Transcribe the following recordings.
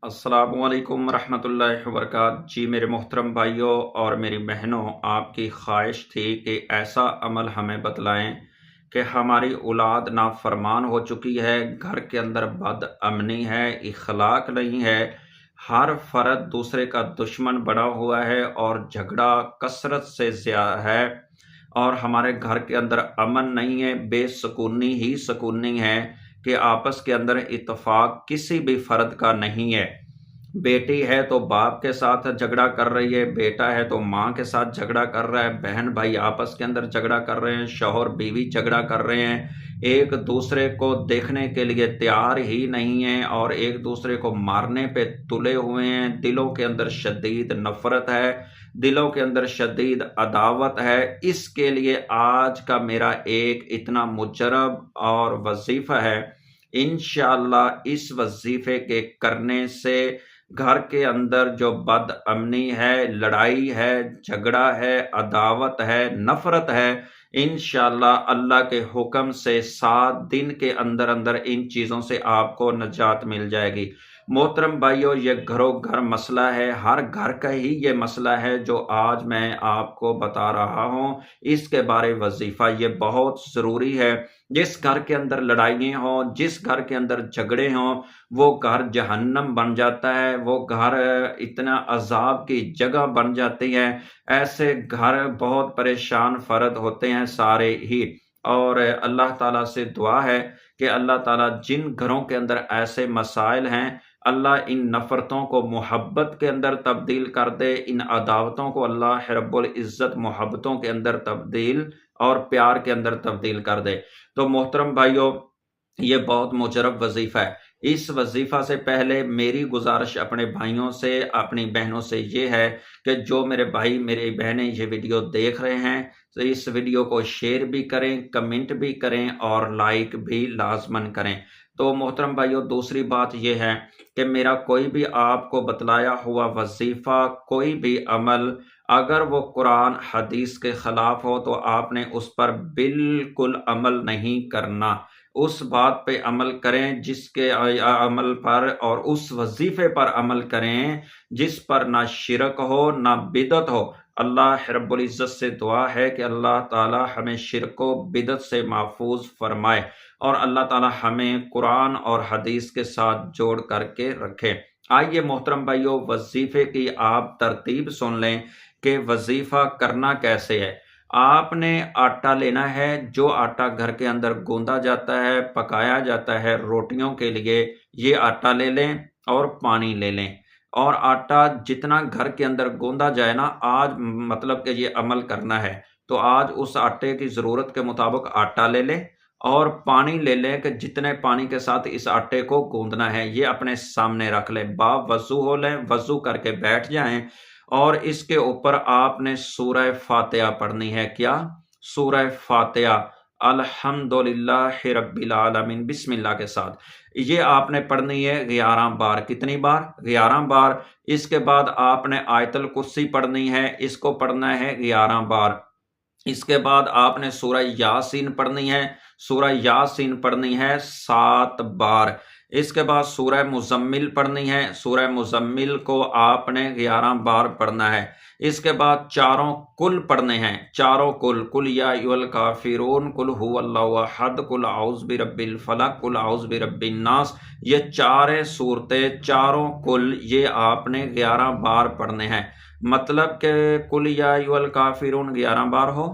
अस्सलामु अलैकुम रहमतुल्लाहि वबरकात। जी मेरे मोहतरम भाइयों और मेरी बहनों, आपकी ख्वाहिश थी कि ऐसा अमल हमें बतलाएं कि हमारी औलाद नाफरमान हो चुकी है, घर के अंदर बदअमनी है, इखलाक नहीं है, हर फर्द दूसरे का दुश्मन बना हुआ है और झगड़ा कसरत से ज़्यादा है और हमारे घर के अंदर अमन नहीं है, बेसुकूनी ही सुकूनी है कि आपस के अंदर इत्तेफाक किसी भी फर्द का नहीं है। बेटी है तो बाप के साथ झगड़ा कर रही है, बेटा है तो माँ के साथ झगड़ा कर रहा है, बहन भाई आपस के अंदर झगड़ा कर रहे हैं, शौहर बीवी झगड़ा कर रहे हैं, एक दूसरे को देखने के लिए तैयार ही नहीं है और एक दूसरे को मारने पे तुले हुए हैं। दिलों के अंदर शदीद नफरत है, दिलों के अंदर शदीद अदावत है। इसके लिए आज का मेरा एक इतना मुजरब और वजीफा है, इंशाअल्लाह इस वजीफे के करने से घर के अंदर जो बदअमनी है, लड़ाई है, झगड़ा है, अदावत है, नफरत है, इंशाअल्लाह अल्लाह के हुक्म से 7 दिन के अंदर अंदर इन चीज़ों से आपको नजात मिल जाएगी। मोहतरम भाइयों, ये घरों घर मसला है, हर घर का ही ये मसला है जो आज मैं आपको बता रहा हूँ। इसके बारे वजीफा ये बहुत ज़रूरी है। जिस घर के अंदर लड़ाइयाँ हों, जिस घर के अंदर झगड़े हों, वो घर जहन्नम बन जाता है, वो घर इतना अजाब की जगह बन जाती है। ऐसे घर बहुत परेशान फर्द होते हैं सारे ही। और अल्लाह ताला से दुआ है कि अल्लाह ताला जिन घरों के अंदर ऐसे मसाइल हैं, अल्लाह इन नफ़रतों को मोहब्बत के अंदर तब्दील कर दे, इन अदावतों को अल्लाह रब्बुल इज़्ज़त मोहब्बतों के अंदर तब्दील और प्यार के अंदर तब्दील कर दे। तो मोहतरम भाइयों, ये बहुत मुजरब वजीफा है। इस वजीफा से पहले मेरी गुजारिश अपने भाइयों से, अपनी बहनों से ये है कि जो मेरे भाई मेरी बहनें ये वीडियो देख रहे हैं, तो इस वीडियो को शेयर भी करें, कमेंट भी करें और लाइक भी लाजमन करें। तो मोहतरम भाइयों, दूसरी बात यह है कि मेरा कोई भी आपको बतलाया हुआ वजीफा, कोई भी अमल अगर वो कुरान हदीस के खिलाफ हो तो आपने उस पर बिल्कुल अमल नहीं करना। उस बात पे अमल करें जिसके अमल पर और उस वजीफे पर अमल करें जिस पर ना शिरक हो ना बिदत हो। अल्लाह रब्बुल इज़्ज़त से दुआ है कि अल्लाह ताला हमें शिरक व बिदत से महफूज फरमाए और अल्लाह ताला हमें कुरान और हदीस के साथ जोड़ करके रखे। आइए मोहतरम भाइयों, वजीफे की आप तरतीब सुन लें कि वजीफा करना कैसे है। आपने आटा लेना है, जो आटा घर के अंदर गूंदा जाता है, पकाया जाता है रोटियों के लिए, ये आटा ले लें और पानी ले लें। और आटा जितना घर के अंदर गूंदा जाए ना, आज मतलब कि ये अमल करना है तो आज उस आटे की ज़रूरत के मुताबिक आटा ले लें और पानी ले लें कि जितने पानी के साथ इस आटे को गूंदना है ये अपने सामने रख लें। वज़ू हो लें, वज़ू करके बैठ जाएं और इसके ऊपर आपने सूरह फातिहा पढ़नी है। क्या? सूरह फातिहा, अल्हम्दुलिल्लाहि रब्बिल आलमीन, बिस्मिल्लाह के साथ ये आपने पढ़नी है 11 बार। कितनी बार? 11 बार। इसके बाद आपने आयतुल कुर्सी पढ़नी है, इसको पढ़ना है 11 बार। इसके बाद आपने सूरह यासीन पढ़नी है, सूरह यासीन पढ़नी है 7 बार। इसके बाद सूरह मुज़म्मिल पढ़नी है, सूरह मुज़म्मिल को आपने 11 बार पढ़ना है। इसके बाद चारों कुल पढ़ने हैं, चारों कुल या अय्युहल काफिरून, कुल हुवल्लाहु अहद, कुल औज़ु बिरब्बिल फलक, कुल औज़ु बिरब्बिन नास, ये चारे सूरतें चारों कुल ये आपने 11 बार पढ़ने हैं। मतलब कि कुल या अय्युहल काफिरून 11 बार हो,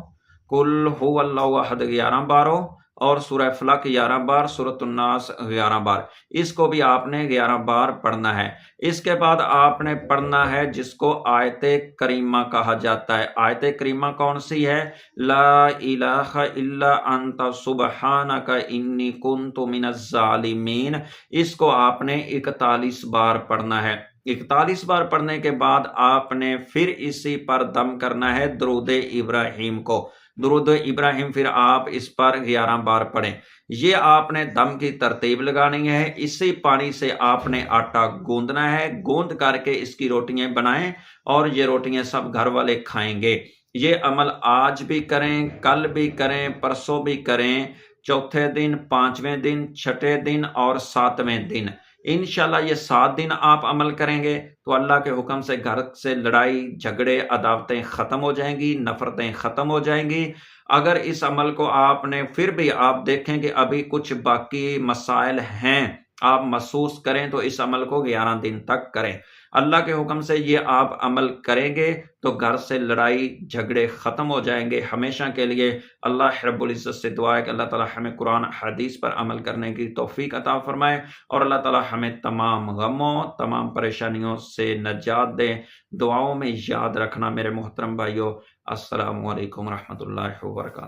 कुल हुवल्लाहु अहद 11 बार हो और सूरह फलक 11 बार, सूरतुन नास 11 बार। इसको भी आपने 11 बार पढ़ना है। इसके बाद आपने पढ़ना है जिसको आयते करीमा कहा जाता है। आयते करीमा कौन सी है? ला इलाहा इल्ला अंता सुब्हानका इन्नी कुन्तु मिनज़ ज़ालिमीन। इसको आपने 41 बार पढ़ना है। 41 बार पढ़ने के बाद आपने फिर इसी पर दम करना है दुरूद इब्राहिम को। दुरूद इब्राहिम फिर आप इस पर 11 बार पढ़ें। ये आपने दम की तरतीब लगानी है। इसी पानी से आपने आटा गूंदना है, गूंद करके इसकी रोटियां बनाएं और ये रोटियां सब घर वाले खाएंगे। ये अमल आज भी करें, कल भी करें, परसों भी करें, चौथे दिन, 5वें दिन, छठे दिन और 7वें दिन। انشاءاللہ یہ 7 دن آپ عمل کریں گے تو اللہ کے حکم سے گھر سے لڑائی جھگڑے عداوتیں ختم ہو جائیں گی، نفرتیں ختم ہو جائیں گی۔ اگر اس عمل کو آپ نے پھر بھی آپ دیکھیں کہ ابھی کچھ باقی مسائل ہیں، آپ محسوس کریں تو اس عمل کو 11 دن تک کریں۔ اللہ کے حکم سے یہ آپ عمل کریں گے تو گھر سے لڑائی جھگڑے ختم ہو جائیں گے ہمیشہ کے لیے۔ اللہ رب العزت سے دعا ہے کہ اللہ تعالی ہمیں قرآن حدیث پر عمل کرنے کی توفیق عطا فرمائے، اور اللہ تعالی ہمیں تمام غموں تمام پریشانیوں سے نجات دے۔ دعاؤں میں یاد رکھنا میرے محترم بھائیوں۔ السلام علیکم ورحمۃ اللہ وبرکاتہ۔